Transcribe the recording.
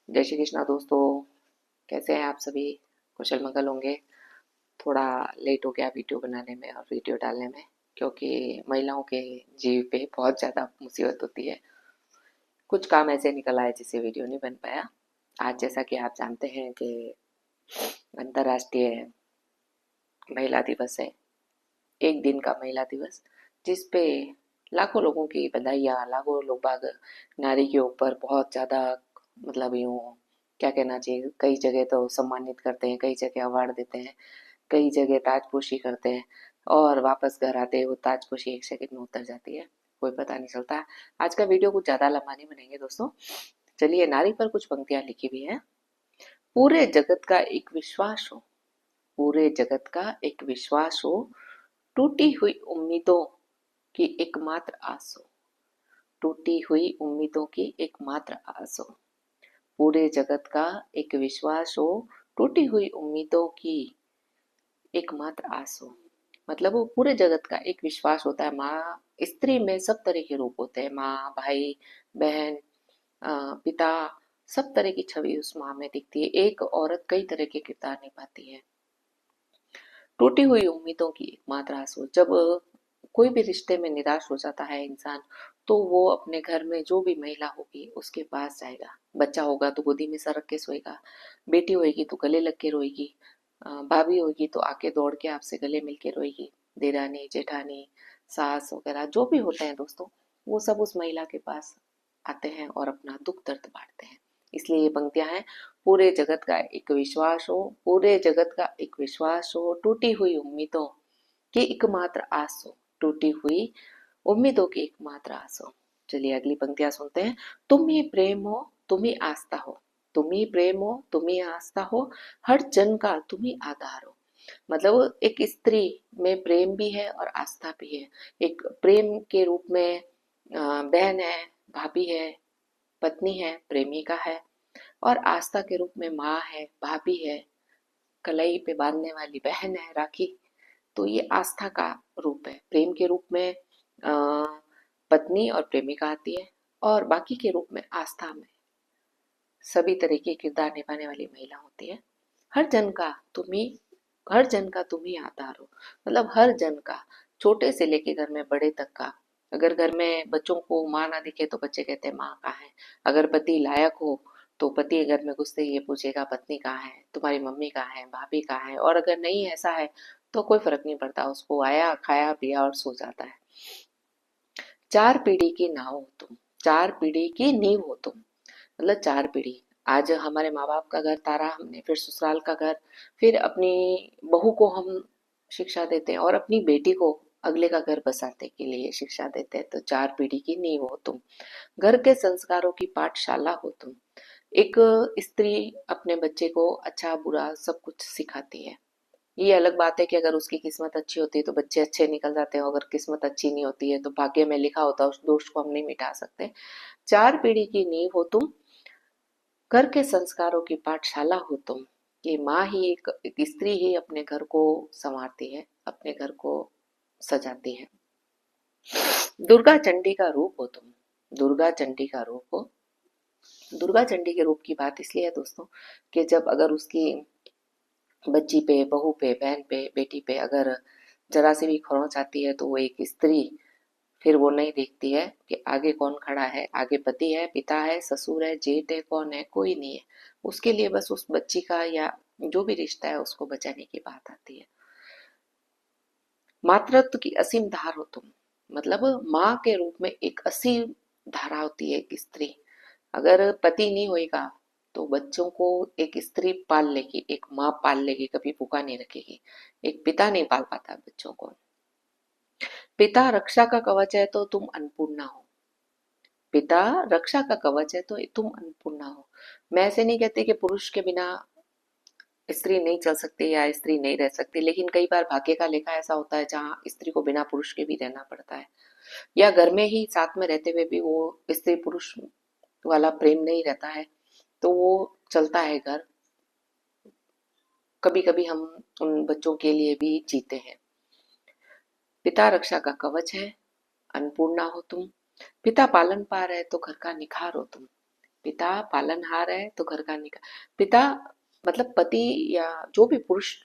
जय श्री कृष्णा दोस्तों। कैसे हैं आप सभी? कुशल मंगल होंगे। थोड़ा लेट हो गया वीडियो बनाने में और वीडियो डालने में, क्योंकि महिलाओं के जीव पे बहुत ज़्यादा मुसीबत होती है। कुछ काम ऐसे निकल आए जिससे वीडियो नहीं बन पाया। आज जैसा कि आप जानते हैं कि अंतर्राष्ट्रीय महिला दिवस है, एक दिन का महिला दिवस, जिस पे लाखों लोगों की बधाइयाँ, लाखों लोग बाग नारी के ऊपर बहुत ज़्यादा, मतलब यूँ क्या कहना चाहिए, कई जगह तो सम्मानित करते हैं, कई जगह अवार्ड देते हैं, कई जगह ताजपोशी करते हैं, और वापस घर आते ही वो ताजपोशी एक सेकंड में उतर जाती है, कोई पता नहीं चलता। आज का वीडियो कुछ ज़्यादा लंबा नहीं बनेंगे दोस्तों। चलिए, नारी पर कुछ पंक्तियाँ लिखी हुई हैं। पूरे जगत का एक विश्वास हो, पूरे जगत का एक विश्वास हो, टूटी हुई उम्मीदों की एकमात्र आस हो, टूटी हुई उम्मीदों की एकमात्र आस हो। पूरे जगत का एक विश्वास हो, टूटी हुई उम्मीदों की एकमात्र आस हो। मतलब वो पूरे जगत का एक विश्वास होता है। माँ, स्त्री में सब तरह के रूप होते हैं। माँ, भाई, बहन, पिता, सब तरह की छवि उस माँ में दिखती है। एक औरत कई तरह के किरदार निभाती है। टूटी हुई उम्मीदों की एकमात्र आस हो। जब कोई भी रिश्ते में निराश हो जाता है इंसान, तो वो अपने घर में जो भी महिला होगी उसके पास जाएगा। बच्चा होगा तो गोदी में सर रख के सोएगा, बेटी होएगी तो गले लग के रोएगी, भाभी होगी तो आके दौड़ के आपसे गले मिल के रोएगी, देरानी जेठानी सास वगैरह जो भी होते हैं दोस्तों, वो सब उस महिला के पास आते हैं और अपना दुख दर्द बांटते हैं। इसलिए ये पंक्तियां हैं। पूरे जगत का एक विश्वास हो, पूरे जगत का एक विश्वास हो, टूटी हुई उम्मीदों की एकमात्र आस हो, टूटी हुई उम्मीदों की एकमात्र आस हो। चलिए अगली पंक्तियां सुनते हैं। तुम ही प्रेम हो, तुम ही आस्था हो, तुम ही प्रेम हो, तुम ही आस्था हो, हर जन का तुम ही आधार हो। मतलब एक स्त्री में प्रेम भी है और आस्था भी है। एक प्रेम के रूप में बहन है, भाभी है, पत्नी है, प्रेमिका है, और आस्था के रूप में माँ है, भाभी है, कलाई पे बांधने वाली बहन है, राखी। तो ये आस्था का रूप है। प्रेम के रूप में पत्नी और प्रेमिका आती है, और बाकी के रूप में आस्था में सभी तरह के किरदार निभाने वाली महिला होती है। हर जन का तुम ही हर जन का तुम ही आधार हो। मतलब हर जन का, छोटे से लेके घर में बड़े तक का। अगर घर में बच्चों को माँ ना दिखे तो बच्चे कहते हैं माँ कहाँ है। अगर पति लायक हो तो पति घर में घुसते ही ये पूछेगा पत्नी कहाँ है, तुम्हारी मम्मी कहाँ है, भाभी कहाँ है। और अगर नहीं ऐसा है तो कोई फर्क नहीं पड़ता, उसको आया खाया पिया और सो जाता है। चार पीढ़ी की नाव हो तुम, चार पीढ़ी की नींव हो तुम। मतलब चार पीढ़ी, आज हमारे माँ बाप का घर तारा हमने, फिर ससुराल का घर, फिर अपनी बहू को हम शिक्षा देते हैं, और अपनी बेटी को अगले का घर बसाने के लिए शिक्षा देते हैं। तो चार पीढ़ी की नींव हो तुम, घर के संस्कारों की पाठशाला हो तुम। एक स्त्री अपने बच्चे को अच्छा बुरा सब कुछ सिखाती है। ये अलग बात है कि अगर उसकी किस्मत अच्छी होती है तो बच्चे अच्छे निकल जाते हैं, अगर किस्मत अच्छी नहीं होती है तो भाग्य में लिखा होता है, उस दोष को हम नहीं मिटा सकते। चार पीढ़ी की नींव हो तुम, घर के संस्कारों की पाठशाला हो तुम। ये माँ ही, एक स्त्री ही अपने घर को संवारती है, अपने घर को सजाती है। दुर्गा चंडी का रूप हो तुम, दुर्गा चंडी का रूप हो। दुर्गा चंडी के रूप की बात इसलिए है दोस्तों कि जब अगर उसकी बच्ची पे, बहू पे, बहन पे, बेटी पे अगर जरा सी भी खरोंच आती है तो वो एक स्त्री फिर वो नहीं देखती है कि आगे कौन खड़ा है, आगे पति है, पिता है, ससुर है, जेठ है, कौन है, कोई नहीं है। उसके लिए बस उस बच्ची का या जो भी रिश्ता है उसको बचाने की बात आती है। मातृत्व की असीम धार हो तुम। मतलब माँ के रूप में एक असीम धारा होती है एक स्त्री। अगर पति नहीं होएगा तो बच्चों को एक स्त्री पाल लेगी, एक माँ पाल लेगी, कभी भूखा नहीं रखेगी। एक पिता नहीं पाल पाता बच्चों को। पिता रक्षा का कवच है तो तुम अन्नपूर्णा हो, पिता रक्षा का कवच है तो तुम अन्नपूर्णा हो। मैं ऐसे नहीं कहती कि पुरुष के बिना स्त्री नहीं चल सकती या स्त्री नहीं रह सकती, लेकिन कई बार भाग्य का लेखा ऐसा होता है जहाँ स्त्री को बिना पुरुष के भी रहना पड़ता है, या घर में ही साथ में रहते हुए भी वो स्त्री पुरुष वाला प्रेम नहीं रहता है, तो वो चलता है घर। कभी कभी हम उन बच्चों के लिए भी जीते हैं। पिता रक्षा का कवच है, अन्नपूर्णा हो तुम। पिता पालन पार है तो घर का निखार हो तुम। पिता पालनहार है तो घर का निका पिता मतलब पति या जो भी पुरुष